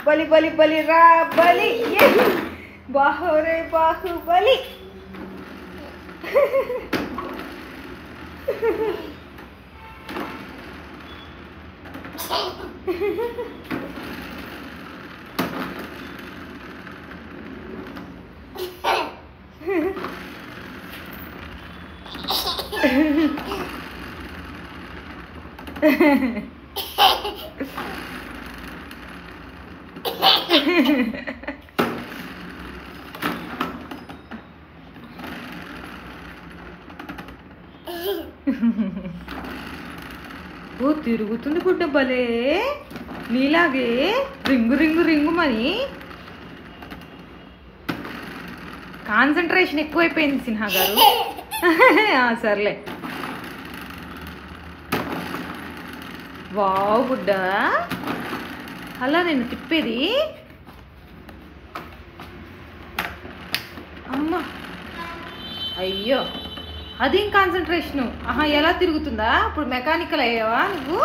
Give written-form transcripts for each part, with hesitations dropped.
బలి బలి బలి రా బలి బాహురే బాహుబలి. ఓ తిరుగుతుంది గుడ్డ భలే నీలాగే రింగు రింగు రింగు మరి. కాన్సన్ట్రేషన్ ఎక్కువైపోయింది సిన్హా గారు. సర్లే. వావ్ గుడ్డ అలా నేను తిప్పేది. అమ్మా అయ్యో అదేం కాన్సన్ట్రేషను. ఎలా తిరుగుతుందా? ఇప్పుడు మెకానికల్ అయ్యావా నువ్వు?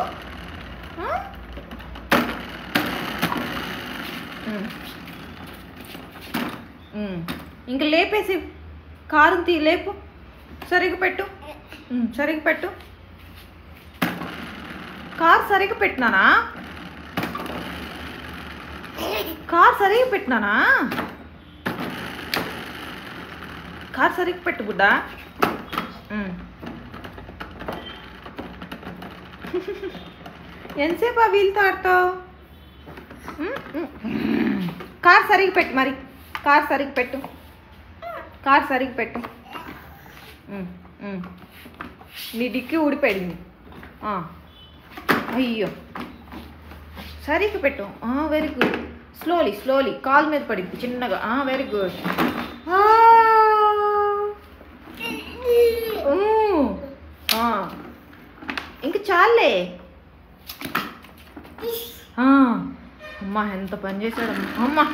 ఇంకా లేపేసి కారు లేపు. సరిగ్గా పెట్టు. సరిగ్గా పెట్టు. కారు సరిగ్గా పెట్టినానా? కారు సరిగ్గా పెట్టినానా? కారు సరిగ్గా పెట్టు గుడ్డ. ఎంతసేపు ఆ వీలుతో ఆడతావు? కారు సరిగ్గా పెట్టు మరి. కారు సరిగ్గా పెట్టు. కారు సరిగ్గా పెట్టు. నీ డిక్కి ఊడిపోయింది. అయ్యో సరిగ్గా పెట్టు. Very good. Slowly slowly. కాలు మీద పడింది చిన్నగా. Very good. ఇంక చాలే. అమ్మా ఎంత పని చేశాడమ్మా. అమ్మా